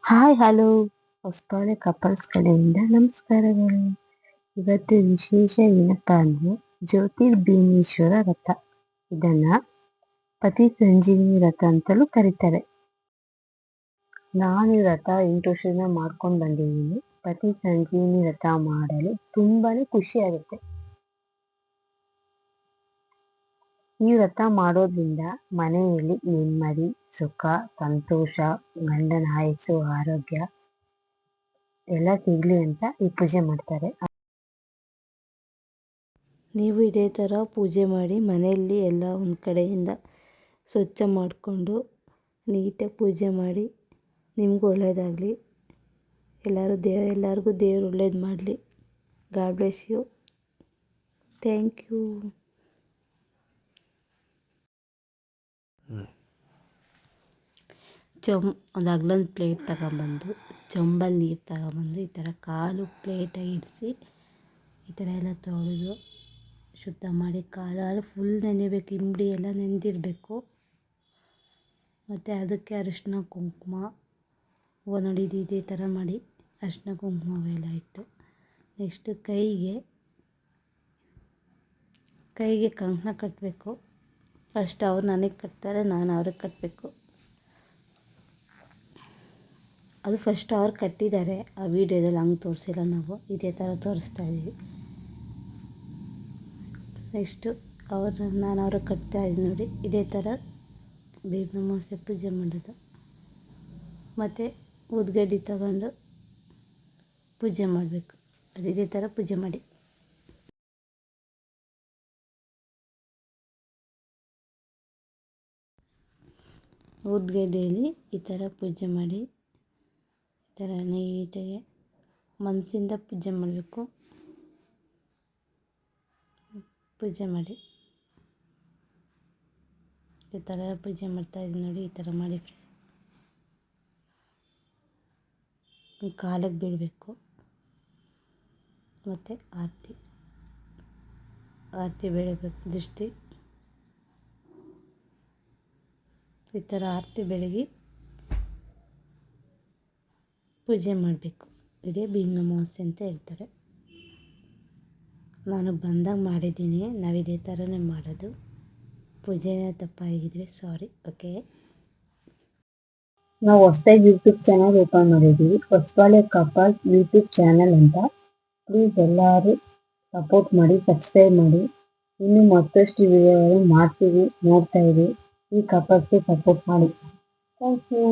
Hi hello Hosabale couples ಕಡೆಯಿಂದ ನಮಸ್ಕಾರಗಳು. ಇವತ್ತು ವಿಶೇಷ ಏನಪ್ಪಾ ಅಂದ್ರೆ ಜ್ಯೋತಿರ್ಭೀಮೇಶ್ವರ ವ್ರತ. ಇದನ್ನ ಪತಿ ಸಂಜೀವಿನಿ ವ್ರತ ಅಂತಲೂ ಕರೀತಾರೆ. ನಾನು ಈ ವ್ರತ 8 ವರ್ಷದಿಂದ ಮಾಡ್ಕೊಂಡು ಬಂದಿದ್ದೀನಿ. ಪತಿ ಸಂಜೀವಿನಿ ವ್ರತ ಮಾಡಲು ತುಂಬಾನೇ ಖುಷಿ ಆಗುತ್ತೆ. ಈ ವ್ರತ ಮಾಡೋದ್ರಿಂದ ಮನೆಯಲ್ಲಿ ನೆಮ್ಮದಿ, ಸುಖ, ಸಂತೋಷ, ಗಂಡನ ಆಯಸ್ಸು, ಆರೋಗ್ಯ ಎಲ್ಲ ಸಿಗ್ಲಿ ಅಂತ ಈ ಪೂಜೆ ಮಾಡ್ತಾರೆ. ನೀವು ಇದೇ ಥರ ಪೂಜೆ ಮಾಡಿ ಮನೆಯಲ್ಲಿ ಎಲ್ಲ ಒಂದು ಕಡೆಯಿಂದ ಸ್ವಚ್ಛ ಮಾಡಿಕೊಂಡು ನೀಟಾಗಿ ಪೂಜೆ ಮಾಡಿ ನಿಮಗೂ ಒಳ್ಳೆಯದಾಗಲಿ. ಎಲ್ಲರಿಗೂ ದೇವರು ಒಳ್ಳೇದು ಮಾಡಲಿ. God bless you. Thank you. ಒಂದು ಅಗ್ಲೊಂದು ಪ್ಲೇಟ್ ತಗೊಂಬಂದು ಚೊಂಬಲ್ಲಿ ನೀರು ತಗೊಂಬಂದು ಈ ಥರ ಕಾಲು ಪ್ಲೇಟಾಗಿ ಇಡಿಸಿ ಈ ಥರ ಎಲ್ಲ ತೊಳೆದು ಶುದ್ಧ ಮಾಡಿ ಕಾಲು ಫುಲ್ ನೆನೆಬೇಕು. ಇಂಬಡಿ ಎಲ್ಲ ನೆಂದಿರಬೇಕು. ಮತ್ತು ಅದಕ್ಕೆ ಅರಿಶಿನ ಕುಂಕುಮ ನೋಡಿ ಇದೇ ಥರ ಮಾಡಿ ಅರಿಶಿನ ಕುಂಕುಮ ಎಲ್ಲ ಇಟ್ಟು ನೆಕ್ಸ್ಟು ಕೈಗೆ ಕಂಕಣ ಕಟ್ಟಬೇಕು. ಫಸ್ಟ್ ಅವ್ರು ನನಗೆ ಕಟ್ತಾರೆ, ನಾನು ಅವ್ರಿಗೆ ಕಟ್ಟಬೇಕು. ಅದು ಫಸ್ಟ್ ಅವ್ರು ಕಟ್ಟಿದ್ದಾರೆ. ಆ ವಿಡಿಯೋದಲ್ಲಿ ಹಂಗೆ ತೋರಿಸಿಲ್ಲ, ನಾವು ಇದೇ ಥರ ತೋರಿಸ್ತಾ ಇದ್ದೀವಿ. ನೆಕ್ಸ್ಟು ನಾನು ಅವ್ರಿಗೆ ಕಟ್ತಾ ಇದ್ದೀನಿ ನೋಡಿ. ಇದೇ ಥರ ಭೀಮ ಅಮಾವಾಸ್ಯೆ ಪೂಜೆ ಮಾಡೋದು. ಮತ್ತು ಉದ್ಗಡ್ಡಿ ತಗೊಂಡು ಪೂಜೆ ಮಾಡಬೇಕು. ಇದೇ ಥರ ಪೂಜೆ ಮಾಡಿ. ಉದ್ಗಡ್ಡೆಯಲ್ಲಿ ಈ ಥರ ಪೂಜೆ ಮಾಡಿ ಈ ಥರ ನೀಟಾಗಿ ಮನಸ್ಸಿಂದ ಪೂಜೆ ಮಾಡಬೇಕು. ಪೂಜೆ ಮಾಡಿ ಈ ಥರ ಪೂಜೆ ಮಾಡ್ತಾಯಿದ್ದೀನಿ ನೋಡಿ. ಈ ಥರ ಮಾಡಿ ಕಾಲಿಗೆ ಬೀಳಬೇಕು. ಮತ್ತು ಆರತಿ ಬೆಳಗಬೇಕು. ದೃಷ್ಟಿ ಈ ಥರ ಆರತಿ ಬೆಳಗಿ ಪೂಜೆ ಮಾಡಬೇಕು. ಇದೇ ಭೀಮ ಅಮಾವಾಸ್ಯೆ ಅಂತ ಹೇಳ್ತಾರೆ. ನಾನು ಬಂದಾಗ ಮಾಡಿದ್ದೀನಿ. ನಾವು ಇದೇ ಥರನೇ ಮಾಡೋದು. ಪೂಜೆ ತಪ್ಪಾಗಿದ್ರೆ ಸಾರಿ. ಓಕೆ. ನಾವು ಹೊಸದಾಗಿ ಯೂಟ್ಯೂಬ್ ಚಾನಲ್ ಓಪನ್ ಮಾಡಿದ್ದೀವಿ, ಹೊಸಬಾಳೆ ಕಪಲ್ಸ್ ಯೂಟ್ಯೂಬ್ ಚಾನಲ್ ಅಂತ. ಪ್ಲೀಸ್ ಎಲ್ಲರೂ ಸಪೋರ್ಟ್ ಮಾಡಿ, ಸಬ್ಸ್ಕ್ರೈಬ್ ಮಾಡಿ. ಇನ್ನು ಮತ್ತಷ್ಟು ವಿಡಿಯೋಗಳು ಮಾಡ್ತೀವಿ, ನೋಡ್ತಾ ಇರಿ. ಈ ಕಪಲ್ಸ್ಗೆ ಸಪೋರ್ಟ್ ಮಾಡಿ. Thank you.